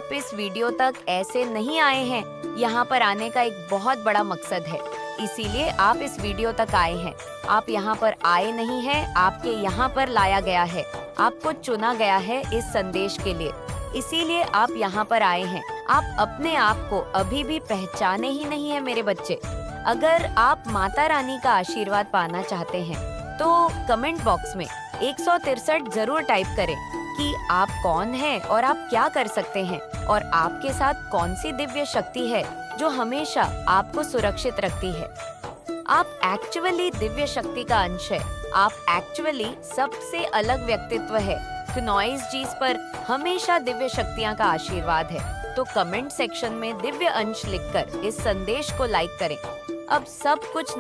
आप इस वीडियो तक ऐसे नहीं आए हैं, यहाँ पर आने का एक बहुत बड़ा मकसद है, इसीलिए आप इस वीडियो तक आए हैं। आप यहाँ पर आए नहीं हैं, आपके यहाँ पर लाया गया है, आपको चुना गया है इस संदेश के लिए, इसीलिए आप यहाँ पर आए हैं। आप अपने आप को अभी भी पहचाने ही नहीं है मेरे बच्चे। अगर आप माता रानी का आशीर्वाद पाना चाहते हैं तो कमेंट बॉक्स में 163 जरूर टाइप करें कि आप कौन हैं और आप क्या कर सकते हैं और आपके साथ कौन सी दिव्य शक्ति है जो हमेशा आपको सुरक्षित रखती है। आप एक्चुअली दिव्य शक्ति का अंश है। आप एक्चुअली सबसे अलग व्यक्तित्व है। क्नॉइस जीस पर हमेशा दिव्य शक्तियाँ का आशीर्वाद है। तो कमेंट सेक्शन में दिव्य अंश लिखकर इस संदेश को लाइक करें। अब सब कुछ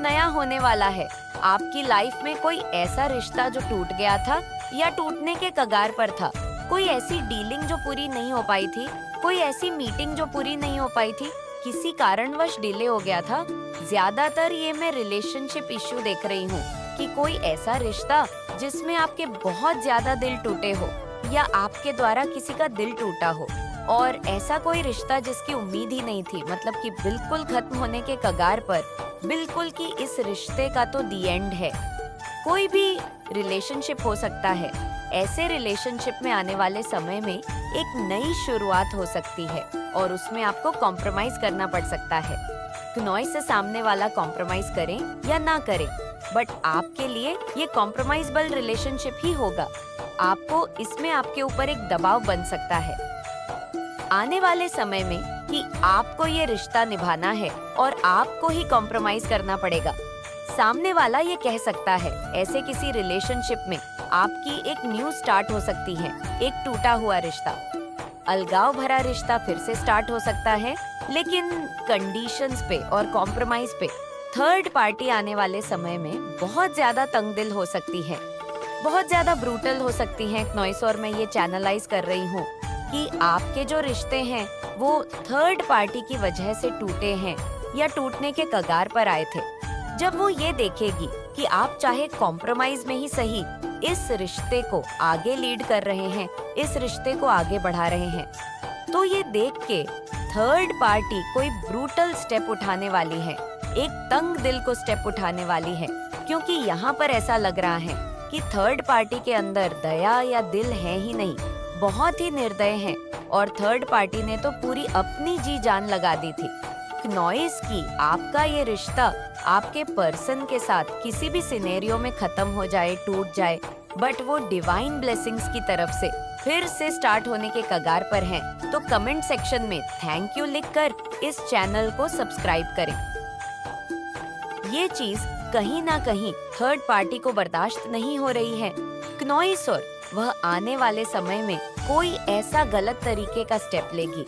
नया होने वाला है। आपकी लाइफ में कोई ऐसा रिश्ता जो टूट गया था या टूटने के कगार पर था, कोई ऐसी डीलिंग जो पूरी नहीं हो पाई थी, कोई ऐसी मीटिंग जो पूरी नहीं हो पाई थी, किसी कारणवश डिले हो गया था। ज्यादातर ये मैं रिलेशनशिप इश्यू देख रही हूँ कि कोई ऐसा रिश्ता जिसमें आपके बहुत ज्यादा दिल टूटे हो या आपके द्वारा किसी का दिल टूटा हो, और ऐसा कोई रिश्ता जिसकी उम्मीद ही नहीं थी, मतलब कि बिल्कुल खत्म होने के कगार पर, बिल्कुल कि इस रिश्ते का तो दी एंड है। कोई भी रिलेशनशिप हो सकता है। ऐसे रिलेशनशिप में आने वाले समय में एक नई शुरुआत हो सकती है और उसमें आपको कॉम्प्रोमाइज करना पड़ सकता है। क्नॉइस से सामने वाला कॉम्प्रोमाइज करें या ना करें, बट आपके लिए ये कॉम्प्रोमाइजेबल रिलेशनशिप ही होगा। आपको इसमें आपके ऊपर एक दबाव बन सकता है आने वाले समय में कि आपको ये रिश्ता निभाना है और आपको ही कॉम्प्रोमाइज करना पड़ेगा। सामने वाला ये कह सकता है। ऐसे किसी रिलेशनशिप में आपकी एक न्यू स्टार्ट हो सकती है, एक टूटा हुआ रिश्ता, अलगाव भरा रिश्ता फिर से स्टार्ट हो सकता है, लेकिन कंडीशंस पे और कॉम्प्रोमाइज पे थर्ड पार्टी आने वाले समय में बहुत ज्यादा तंगदिल हो सकती है, बहुत ज्यादा ब्रूटल हो सकती है क्नॉइस। और मैं ये चैनलाइज कर रही हूँ कि आपके जो रिश्ते हैं वो थर्ड पार्टी की वजह से टूटे हैं या टूटने के कगार पर आए थे। जब वो ये देखेगी कि आप चाहे कॉम्प्रोमाइज में ही सही इस रिश्ते को आगे लीड कर रहे हैं, इस रिश्ते को आगे बढ़ा रहे हैं, तो ये देख के थर्ड पार्टी कोई ब्रूटल स्टेप उठाने वाली है, एक तंग दिल को स्टेप उठाने वाली है, क्योंकि यहाँ पर ऐसा लग रहा है कि थर्ड पार्टी के अंदर दया या दिल है ही नहीं, बहुत ही निर्दय हैं और थर्ड पार्टी ने तो पूरी अपनी जी जान लगा दी थी। क्नॉइस की आपका ये रिश्ता आपके पर्सन के साथ किसी भी सिनेरियो में खत्म हो जाए, टूट जाए, बट वो डिवाइन ब्लेसिंग्स की तरफ से फिर से स्टार्ट होने के कगार पर हैं, तो कमेंट सेक्शन में थैंक यू लिखकर इस चैनल को सब्सक्राइब करें। ये चीज कहीं ना कहीं थर्ड पार्टी को बर्दाश्त नहीं हो रही है क्नॉइस, और वह आने वाले समय में कोई ऐसा गलत तरीके का स्टेप लेगी,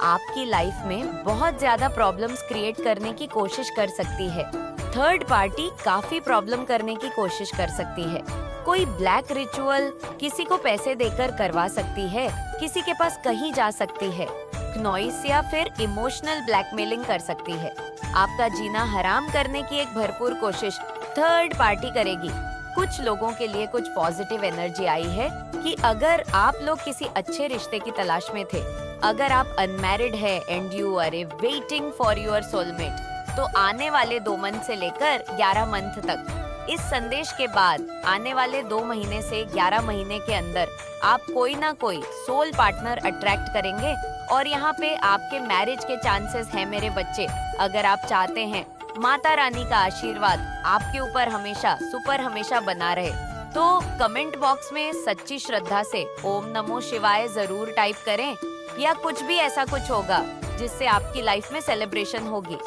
आपकी लाइफ में बहुत ज्यादा प्रॉब्लम्स क्रिएट करने की कोशिश कर सकती है। थर्ड पार्टी काफी प्रॉब्लम करने की कोशिश कर सकती है। कोई ब्लैक रिचुअल किसी को पैसे देकर करवा सकती है, किसी के पास कहीं जा सकती है, क्नॉइस, या फिर इमोशनल ब्लैकमेलिंग कर सकती है। आपका जीना हराम करने की एक भरपूर कोशिश थर्ड पार्टी करेगी। कुछ लोगों के लिए कुछ पॉजिटिव एनर्जी आई है कि अगर आप लोग किसी अच्छे रिश्ते की तलाश में थे, अगर आप अनमैरिड है and you are waiting for your soulmate, तो आने वाले 2 मंथ से लेकर 11 मंथ तक, इस संदेश के बाद आने वाले 2 महीने से 11 महीने के अंदर आप कोई ना कोई सोल पार्टनर अट्रैक्ट करेंगे और यहाँ पे आपके मैरिज के चांसेस हैं मेरे बच्चे। अगर आप चाहते हैं माता रानी का आशीर्वाद आपके ऊपर हमेशा बना रहे, तो कमेंट बॉक्स में सच्ची श्रद्धा से ओम नमो शिवाय जरूर टाइप करें, या कुछ भी ऐसा कुछ होगा जिससे आपकी लाइफ में सेलिब्रेशन होगी।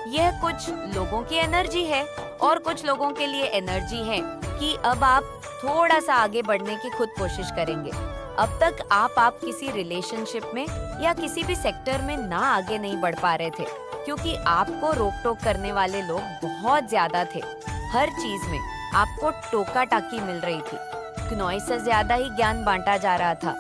यह कुछ लोगों की एनर्जी है और कुछ लोगों के लिए एनर्जी है कि अब आप थोड़ा सा आगे बढ़ने की खुद कोशिश करेंगे। अब तक आप किसी रिलेशनशिप में या किसी भी सेक्टर में ना आगे नहीं बढ़ पा रहे थे, क्योंकि आपको रोक टोक करने वाले लोग बहुत ज्यादा थे। हर चीज में आपको टोका टाकी मिल रही थी, क्नॉइस से ज्यादा ही ज्ञान बांटा जा रहा था।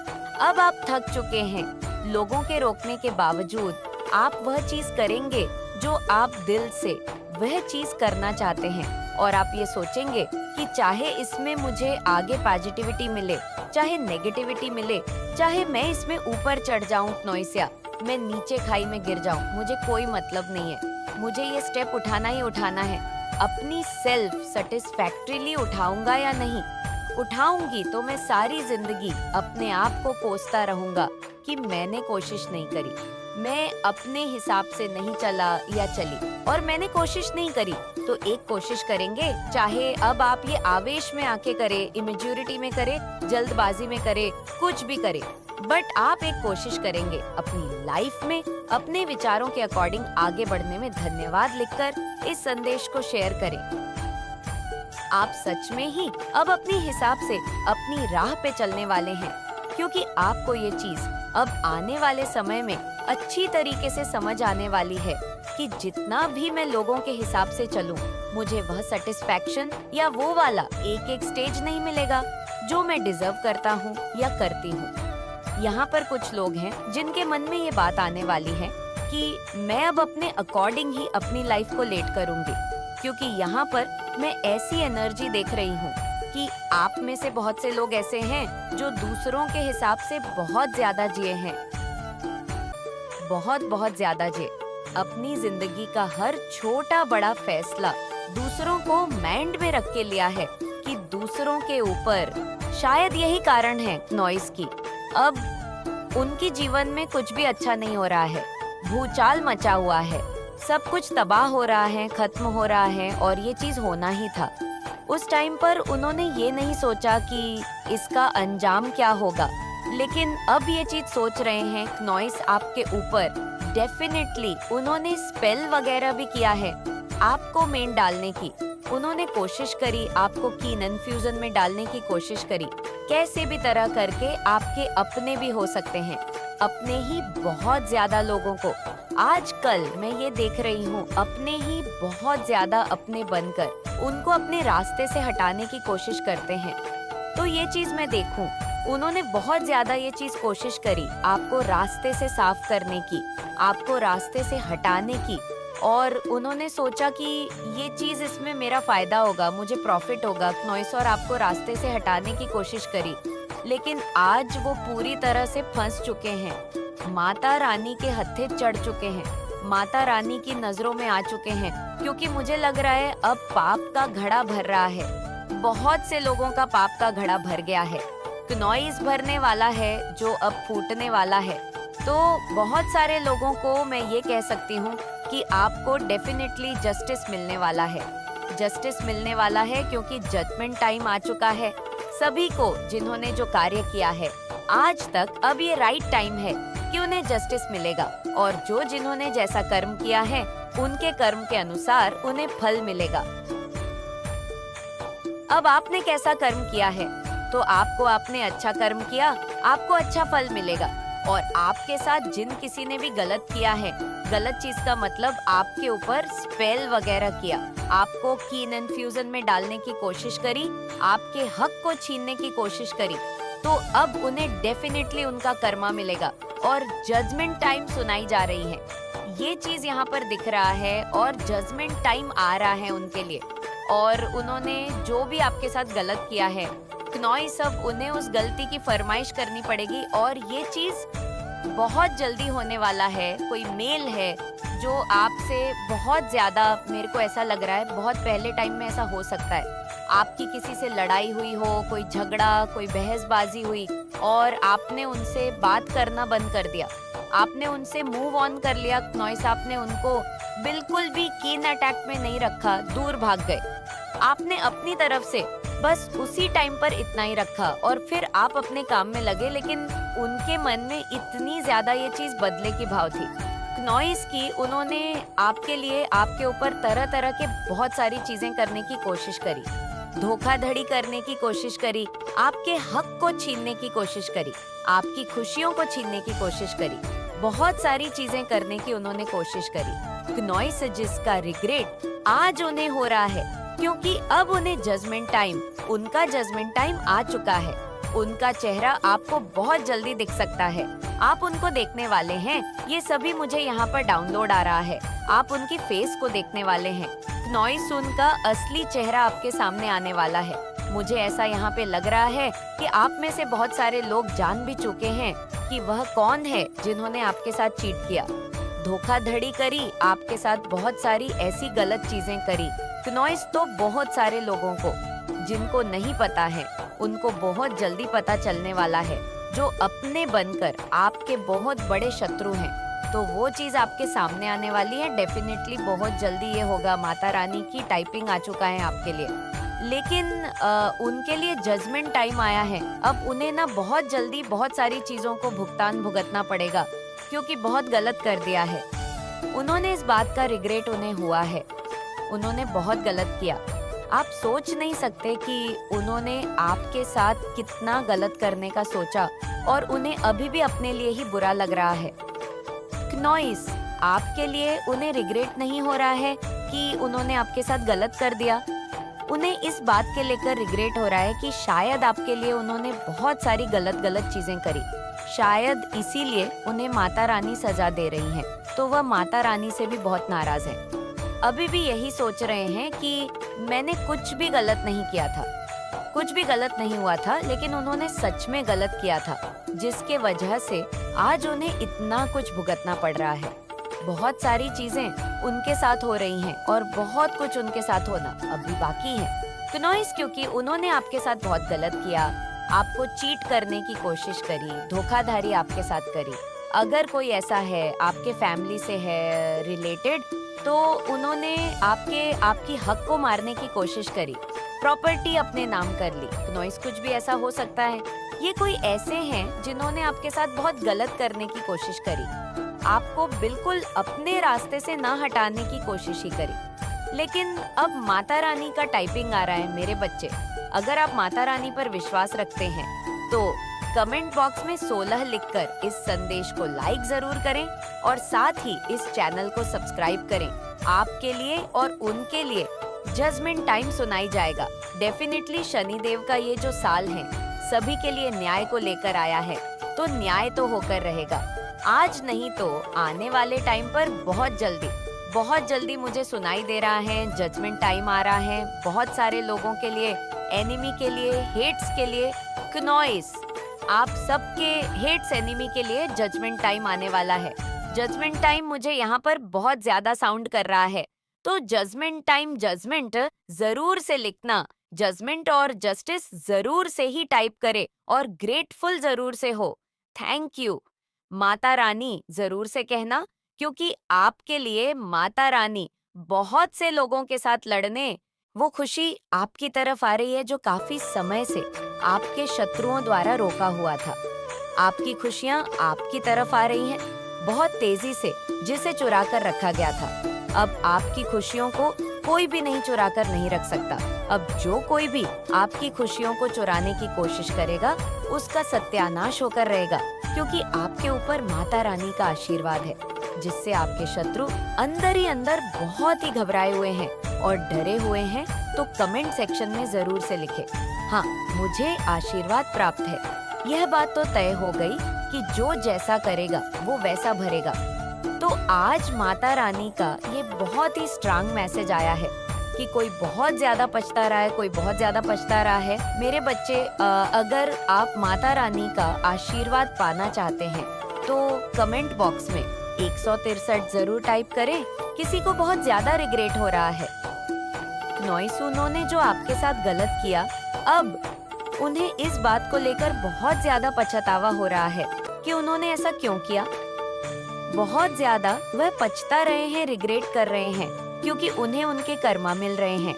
अब आप थक चुके हैं। लोगों के रोकने के बावजूद आप वह चीज करेंगे जो आप दिल से वह चीज करना चाहते हैं और आप ये सोचेंगे कि चाहे इसमें मुझे आगे पॉजिटिविटी मिले, चाहे नेगेटिविटी मिले, चाहे मैं इसमें ऊपर चढ़ जाऊं नॉइस, या मैं नीचे खाई में गिर जाऊं, मुझे कोई मतलब नहीं है। मुझे ये स्टेप उठाना ही उठाना है। अपनी सेल्फ सेटिस्फैक्ट्रीली उठाऊंगा या नहीं उठाऊंगी तो मैं सारी जिंदगी अपने आप को कोसता रहूंगा कि मैंने कोशिश नहीं करी, मैं अपने हिसाब से नहीं चला या चली, और मैंने कोशिश नहीं करी। तो एक कोशिश करेंगे, चाहे अब आप ये आवेश में आके करे, इमेच्योरिटी में करे, जल्दबाजी में करे, कुछ भी करे, बट आप एक कोशिश करेंगे अपनी लाइफ में अपने विचारों के अकॉर्डिंग आगे बढ़ने में धन्यवाद लिखकर इस संदेश को शेयर करें। आप सच में ही अब अपने हिसाब से अपनी राह पे चलने वाले हैं, क्योंकि आपको ये चीज अब आने वाले समय में अच्छी तरीके से समझ आने वाली है कि जितना भी मैं लोगों के हिसाब से चलूं, मुझे वह सेटिस्फैक्शन या वो वाला एक एक स्टेज नहीं मिलेगा जो मैं डिजर्व करता हूँ या करती हूँ। यहाँ पर कुछ लोग हैं जिनके मन में ये बात आने वाली है कि मैं अब अपने अकॉर्डिंग ही अपनी लाइफ को लीड करूंगी, क्योंकि यहाँ पर मैं ऐसी एनर्जी देख रही हूँ कि आप में से बहुत से लोग ऐसे हैं जो दूसरों के हिसाब से बहुत ज्यादा जिए हैं, बहुत ज्यादा जिए। अपनी जिंदगी का हर छोटा बड़ा फैसला दूसरों को माइंड में रख के लिया है कि दूसरों के ऊपर, शायद यही कारण है नॉइस की, अब उनके जीवन में कुछ भी अच्छा नहीं हो रहा है, भूचाल मचा हुआ है, सब कुछ तबाह हो रहा है, खत्म हो रहा है, और ये चीज होना ही था। उस टाइम पर उन्होंने ये नहीं सोचा कि इसका अंजाम क्या होगा, लेकिन अब ये चीज सोच रहे हैं नॉइस आपके ऊपर डेफिनेटली उन्होंने स्पेल वगैरह भी किया है आपको मेन डालने की। उन्होंने कोशिश करी, आपको कीन इन्फ्यूजन में डालने की कोशिश करी, कैसे भी तरह करके आपके अपने भी हो सकते हैं, अपने ही बहुत ज्यादा लोगों को आजकल मैं ये देख रही हूँ अपने ही बहुत ज्यादा अपने बनकर उनको अपने रास्ते से हटाने की कोशिश करते हैं। तो ये चीज मैं देखूं, उन्होंने बहुत ज्यादा ये चीज कोशिश करी आपको रास्ते से साफ करने की, आपको रास्ते से हटाने की, और उन्होंने सोचा कि ये चीज इसमें मेरा फायदा होगा, मुझे प्रॉफिट होगा नॉइस, और आपको रास्ते से हटाने की कोशिश करी। लेकिन आज वो पूरी तरह से फंस चुके हैं, माता रानी के हत्थे चढ़ चुके हैं, माता रानी की नजरों में आ चुके हैं, क्योंकि मुझे लग रहा है अब पाप का घड़ा भर रहा है। बहुत से लोगों का पाप का घड़ा भर गया है, नॉइस भरने वाला है जो अब फूटने वाला है। तो बहुत सारे लोगों को मैं ये कह सकती हूँ कि आपको डेफिनेटली जस्टिस मिलने वाला है, जस्टिस मिलने वाला है, क्योंकि जजमेंट टाइम आ चुका है। सभी को जिन्होंने जो कार्य किया है आज तक, अब ये राइट टाइम है कि उन्हें जस्टिस मिलेगा, और जो जिन्होंने जैसा कर्म किया है उनके कर्म के अनुसार उन्हें फल मिलेगा। अब आपने कैसा कर्म किया है तो आपको, आपने अच्छा कर्म किया, आपको अच्छा फल मिलेगा। और आपके साथ जिन किसी ने भी गलत किया है, गलत चीज का मतलब आपके ऊपर स्पेल वगैरह किया, आपको कीन इन्फ्यूजन में डालने की कोशिश करी, आपके हक को छीनने की कोशिश करी, तो अब उन्हें डेफिनेटली उनका कर्मा मिलेगा और जजमेंट टाइम सुनाई जा रही है। ये चीज यहाँ पर दिख रहा है और जजमेंट टाइम आ रहा है उनके लिए। और उन्होंने जो भी आपके साथ गलत किया है, नॉइस अब उन्हें उस गलती की फरमाइश करनी पड़ेगी, और ये चीज बहुत जल्दी होने वाला है। कोई मेल है जो आपसे बहुत ज्यादा, मेरे को ऐसा लग रहा है बहुत पहले टाइम में ऐसा हो सकता है, आपकी किसी से लड़ाई हुई हो, कोई झगड़ा, कोई बहसबाजी हुई, और आपने उनसे बात करना बंद कर दिया, आपने उनसे मूव ऑन कर लिया नॉइस, आपने उनको बिल्कुल भी कीन अटैक में नहीं रखा, दूर भाग गए। आपने अपनी तरफ से बस उसी टाइम पर इतना ही रखा और फिर आप अपने काम में लगे, लेकिन उनके मन में इतनी ज्यादा ये चीज बदले की भाव थी नॉइस की, उन्होंने आपके लिए, आपके ऊपर तरह तरह के बहुत सारी चीजें करने की कोशिश करी, धोखाधड़ी करने की कोशिश करी, आपके हक को छीनने की कोशिश करी, आपकी खुशियों को छीनने की कोशिश करी, बहुत सारी चीजें करने की उन्होंने कोशिश करी नॉइस, जिसका रिग्रेट आज उन्हें हो रहा है, क्योंकि अब उन्हें जजमेंट टाइम, उनका जजमेंट टाइम आ चुका है। उनका चेहरा आपको बहुत जल्दी दिख सकता है, आप उनको देखने वाले हैं। ये सभी मुझे यहाँ पर डाउनलोड आ रहा है, आप उनकी फेस को देखने वाले हैं क्नोइसुन का असली चेहरा आपके सामने आने वाला है। मुझे ऐसा यहाँ पे लग रहा है कि आप में से बहुत सारे लोग जान भी चुके हैं कि वह कौन है जिन्होंने आपके साथ चीट किया, धोखाधड़ी करी, आपके साथ बहुत सारी ऐसी गलत चीजें करी। क्नोइस तो बहुत सारे लोगों को जिनको नहीं पता है उनको बहुत जल्दी पता चलने वाला है, जो अपने बनकर आपके बहुत बड़े शत्रु हैं। तो वो चीज आपके सामने आने वाली है। डेफिनेटली बहुत जल्दी ये होगा। माता रानी की टाइपिंग आ चुका है आपके लिए, लेकिन उनके लिए जजमेंट टाइम आया है। अब उन्हें ना बहुत जल्दी बहुत सारी चीजों को भुगतान भुगतना पड़ेगा, क्योंकि बहुत गलत कर दिया है उन्होंने। इस बात का रिग्रेट उन्हें हुआ है, उन्होंने बहुत गलत किया। आप सोच नहीं सकते कि उन्होंने आपके साथ कितना गलत करने का सोचा, और उन्हें अभी भी अपने लिए ही बुरा लग रहा है। क्नोइस, आपके लिए उन्हें रिग्रेट नहीं हो रहा है कि उन्होंने आपके साथ गलत कर दिया। उन्हें इस बात के लेकर रिग्रेट हो रहा है कि शायद आपके लिए उन्होंने बहुत सारी गलत चीजें करी। शायद इसीलिए उन्हें माता रानी सजा दे रही हैं, तो वह माता रानी से भी बहुत नाराज है। अभी भी यही सोच रहे हैं कि मैंने कुछ भी गलत नहीं किया था, कुछ भी गलत नहीं हुआ था, लेकिन उन्होंने सच में गलत किया था, जिसके वजह से आज उन्हें इतना कुछ भुगतना पड़ रहा है। बहुत सारी चीजें उनके साथ हो रही हैं और बहुत कुछ उनके साथ होना अभी बाकी है। क्नोइस, क्योंकि उन्होंने आपके साथ बहुत गलत किया, आपको चीट करने की कोशिश करी, धोखाधड़ी आपके साथ करी। अगर कोई ऐसा है आपके फैमिली से है रिलेटेड, तो उन्होंने आपकी हक को मारने की कोशिश करी, प्रॉपर्टी अपने नाम कर ली। क्नोइस, कुछ भी ऐसा हो सकता है। ये कोई ऐसे हैं जिन्होंने आपके साथ बहुत गलत करने की कोशिश करी, आपको बिल्कुल अपने रास्ते से ना हटाने की कोशिश ही करी। लेकिन अब माता रानी का टाइपिंग आ रहा है मेरे बच्चे। अगर आप माता रानी पर विश्वास रखते हैं तो कमेंट बॉक्स में 16 लिखकर इस संदेश को लाइक जरूर करें, और साथ ही इस चैनल को सब्सक्राइब करें। आपके लिए और उनके लिए जजमेंट टाइम सुनाई जाएगा। डेफिनेटली शनिदेव का ये जो साल है सभी के लिए न्याय को लेकर आया है, तो न्याय तो होकर रहेगा। आज नहीं तो आने वाले टाइम पर बहुत जल्दी मुझे सुनाई दे रहा है। जजमेंट टाइम आ रहा है बहुत सारे लोगों के लिए, एनिमी के लिए, हेट्स के लिए। क्नोइस, आप सबके हेट्स एनिमी के लिए जजमेंट टाइम आने वाला है। जजमेंट टाइम मुझे यहाँ पर बहुत ज्यादा साउंड कर रहा है, तो जजमेंट टाइम, जजमेंट जरूर से लिखना, जजमेंट और जस्टिस जरूर से ही टाइप करे, और ग्रेटफुल जरूर से हो। थैंक यू माता रानी जरूर से कहना, क्योंकि आपके लिए माता रानी बहुत से लोगों के साथ लड़ने, वो खुशी आपकी तरफ आ रही है जो काफी समय से आपके शत्रुओं द्वारा रोका हुआ था। आपकी खुशियाँ आपकी तरफ आ रही हैं बहुत तेजी से, जिसे चुरा कर रखा गया था। अब आपकी खुशियों को कोई भी नहीं चुरा कर नहीं रख सकता। अब जो कोई भी आपकी खुशियों को चुराने की कोशिश करेगा उसका सत्यानाश होकर रहेगा, क्योंकि आपके ऊपर माता रानी का आशीर्वाद है, जिससे आपके शत्रु अंदर ही अंदर बहुत ही घबराए हुए हैं और डरे हुए हैं। तो कमेंट सेक्शन में जरूर से लिखे, हाँ मुझे आशीर्वाद प्राप्त है। यह बात तो तय हो गई कि जो जैसा करेगा वो वैसा भरेगा। तो आज माता रानी का ये बहुत ही स्ट्रांग मैसेज आया है कि कोई बहुत ज्यादा पछता रहा है, कोई बहुत ज्यादा पछता रहा है। मेरे बच्चे, अगर आप माता रानी का आशीर्वाद पाना चाहते हैं तो कमेंट बॉक्स में 163 जरूर टाइप करें। किसी को बहुत ज्यादा रिग्रेट हो रहा है। क्नोइस, उन्होंने जो आपके साथ गलत किया, अब उन्हें इस बात को लेकर बहुत ज्यादा पछतावा हो रहा है कि उन्होंने ऐसा क्यों किया। बहुत ज्यादा वह पछता रहे हैं, रिग्रेट कर रहे हैं, क्योंकि उन्हें उनके कर्मा मिल रहे हैं।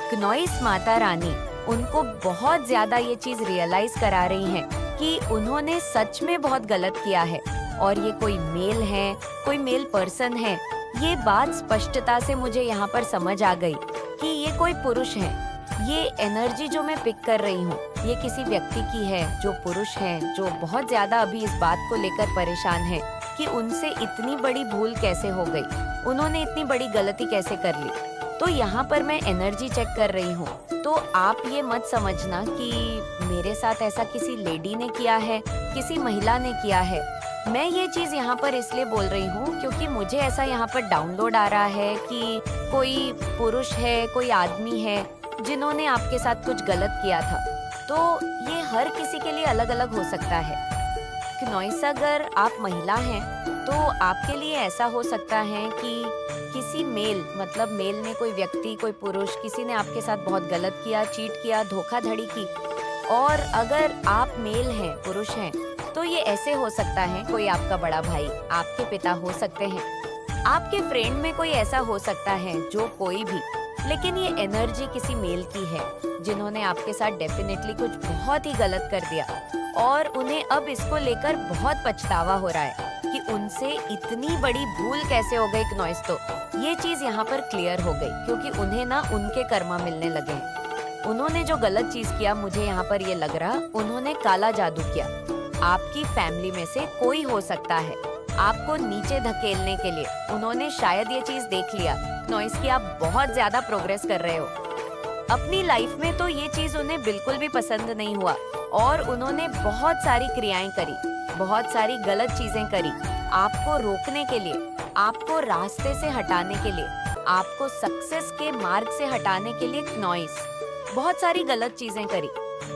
क्नोइस माता रानी उनको बहुत ज्यादा ये चीज रियलाइज करा रही हैं कि उन्होंने सच में बहुत गलत किया है, और ये कोई मेल है, कोई मेल पर्सन है। ये बात स्पष्टता से मुझे यहाँ पर समझ आ गई कि ये कोई पुरुष है। ये एनर्जी जो मैं पिक कर रही हूँ ये किसी व्यक्ति की है जो पुरुष है, जो बहुत ज्यादा अभी इस बात को लेकर परेशान है कि उनसे इतनी बड़ी भूल कैसे हो गई, उन्होंने इतनी बड़ी गलती कैसे कर ली। तो यहाँ पर मैं एनर्जी चेक कर रही हूँ। तो आप ये मत समझना कि मेरे साथ ऐसा किसी लेडी ने किया है, किसी महिला ने किया है। मैं ये चीज यहाँ पर इसलिए बोल रही हूँ क्योंकि मुझे ऐसा यहाँ पर डाउनलोड आ रहा है कि कोई पुरुष है, कोई आदमी है जिन्होंने आपके साथ कुछ गलत किया था। तो ये हर किसी के लिए अलग अलग हो सकता है। क्नॉइस, अगर आप महिला हैं तो आपके लिए ऐसा हो सकता है कि किसी मेल, मतलब मेल ने, कोई व्यक्ति, कोई पुरुष, किसी ने आपके साथ बहुत गलत किया, चीट किया, धोखाधड़ी की। और अगर आप मेल हैं, पुरुष हैं, तो ये ऐसे हो सकता है कोई आपका बड़ा भाई, आपके पिता हो सकते हैं, आपके फ्रेंड में कोई ऐसा हो सकता है, जो कोई भी। लेकिन ये एनर्जी किसी मेल की है जिन्होंने आपके साथ डेफिनेटली कुछ बहुत ही गलत कर दिया और उन्हें अब इसको लेकर बहुत पछतावा हो रहा है कि उनसे इतनी बड़ी भूल कैसे हो गई। क्नॉइस, तो ये चीज यहाँ पर क्लियर हो गई क्योंकि उन्हें ना उनके कर्मा मिलने लगे हैं। उन्होंने जो गलत चीज किया, मुझे यहाँ पर ये लग रहा, उन्होंने काला जादू किया। आपकी फैमिली में से कोई हो सकता है आपको नीचे धकेलने के लिए। उन्होंने शायद ये चीज देख लिया क्नॉइस कि आप बहुत ज्यादा प्रोग्रेस कर रहे हो अपनी लाइफ में, तो ये चीज उन्हें बिल्कुल भी पसंद नहीं हुआ और उन्होंने बहुत सारी क्रियाएं करी, बहुत सारी गलत चीजें करी आपको रोकने के लिए, आपको रास्ते से हटाने के लिए, आपको सक्सेस के मार्ग से हटाने के लिए। क्नॉइस, बहुत सारी गलत चीजें करी,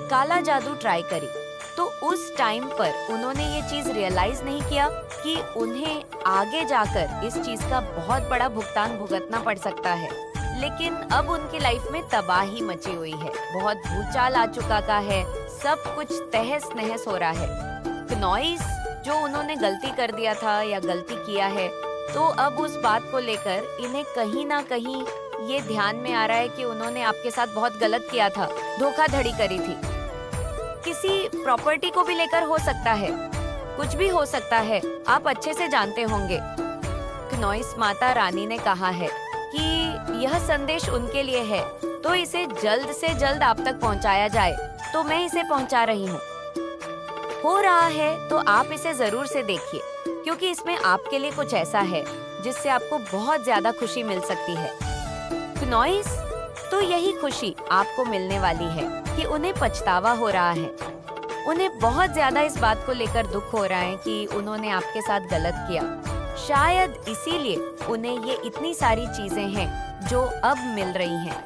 काला जादू ट्राई करी। तो उस टाइम पर उन्होंने ये चीज रियलाइज नहीं किया कि उन्हें आगे जाकर इस चीज का बहुत बड़ा भुगतान भुगतना पड़ सकता है। लेकिन अब उनकी लाइफ में तबाही मची हुई है, बहुत भूचाल आ चुका का है, सब कुछ तहस नहस हो रहा है। क्नॉइस, जो उन्होंने गलती कर दिया था या गलती किया है, तो अब उस बात को लेकर इन्हें कहीं ना कहीं ये ध्यान में आ रहा है कि उन्होंने आपके साथ बहुत गलत किया था, धोखाधड़ी करी थी। किसी प्रॉपर्टी को भी लेकर हो सकता है, कुछ भी हो सकता है, आप अच्छे से जानते होंगे। क्नॉइस, माता रानी ने कहा है कि यह संदेश उनके लिए है, तो इसे जल्द से जल्द आप तक पहुंचाया जाए, तो मैं इसे पहुंचा रही हूँ। हो रहा है तो आप इसे जरूर से देखिए क्योंकि इसमें आपके लिए कुछ ऐसा है जिससे आपको बहुत ज्यादा खुशी मिल सकती है। क्नॉइस, तो यही खुशी आपको मिलने वाली है कि उन्हें पछतावा हो रहा है। उन्हें बहुत ज्यादा इस बात को लेकर दुख हो रहा है कि उन्होंने आपके साथ गलत किया। शायद इसीलिए उन्हें ये इतनी सारी चीजें हैं जो अब मिल रही हैं।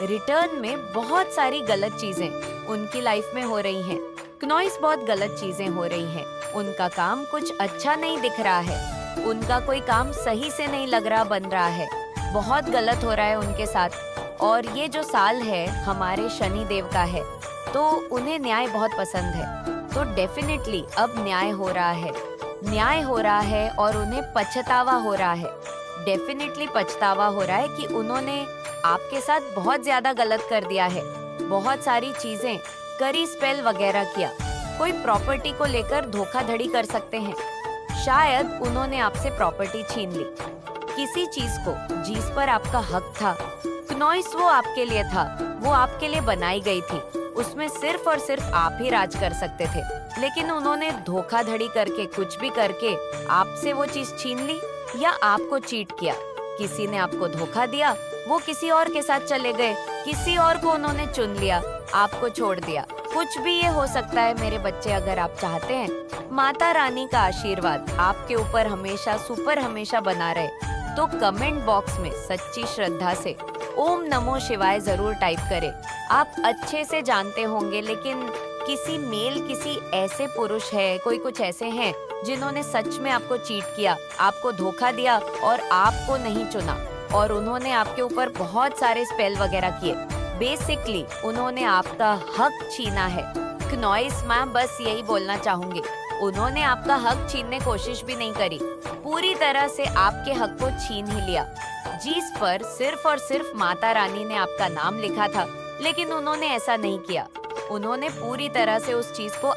रिटर्न में बहुत सारी गलत चीजें उनकी लाइफ में हो रही हैं। क्नॉइस, बहुत गलत चीजें हो रही हैं। उनका काम कुछ अच्छा नहीं दिख रहा है, उनका कोई काम सही से नहीं लग रहा, बन रहा है, बहुत गलत हो रहा है उनके साथ। और ये जो साल है हमारे शनि देव का है, तो उन्हें न्याय बहुत पसंद है, तो डेफिनेटली अब न्याय हो रहा है, न्याय हो रहा है और उन्हें पछतावा हो रहा है। डेफिनेटली पछतावा हो रहा है कि उन्होंने आपके साथ बहुत ज्यादा गलत कर दिया है, बहुत सारी चीजें करी, स्पेल वगैरह किया, कोई प्रॉपर्टी को लेकर धोखाधड़ी कर सकते हैं। शायद उन्होंने आपसे प्रॉपर्टी छीन ली, किसी चीज को जिस पर आपका हक था। क्नॉइस, वो आपके लिए था, वो आपके लिए बनाई गई थी, उसमें सिर्फ और सिर्फ आप ही राज कर सकते थे। लेकिन उन्होंने धोखाधड़ी करके, कुछ भी करके आपसे वो चीज छीन ली या आपको चीट किया। किसी ने आपको धोखा दिया, वो किसी और के साथ चले गए, किसी और को उन्होंने चुन लिया, आपको छोड़ दिया। कुछ भी ये हो सकता है मेरे बच्चे। अगर आप चाहते हैं माता रानी का आशीर्वाद आपके ऊपर हमेशा सुपर हमेशा बना रहे, तो कमेंट बॉक्स में सच्ची श्रद्धा से ओम नमो शिवाय जरूर टाइप करें। आप अच्छे से जानते होंगे, लेकिन किसी मेल, किसी ऐसे पुरुष है, कोई कुछ ऐसे हैं जिन्होंने सच में आपको चीट किया, आपको धोखा दिया और आपको नहीं चुना, और उन्होंने आपके ऊपर बहुत सारे स्पेल वगैरह किए। बेसिकली उन्होंने आपका हक छीना है। क्नॉइस, मैं बस यही बोलना चाहूंगी, उन्होंने आपका हक छीनने कोशिश भी नहीं करी, पूरी तरह से आपके हक को छीन ही लिया, जिस पर सिर्फ और सिर्फ माता रानी ने आपका नाम लिखा था। लेकिन उन्होंने ऐसा नहीं किया, उन्होंने पूरी तरह से उस चीज को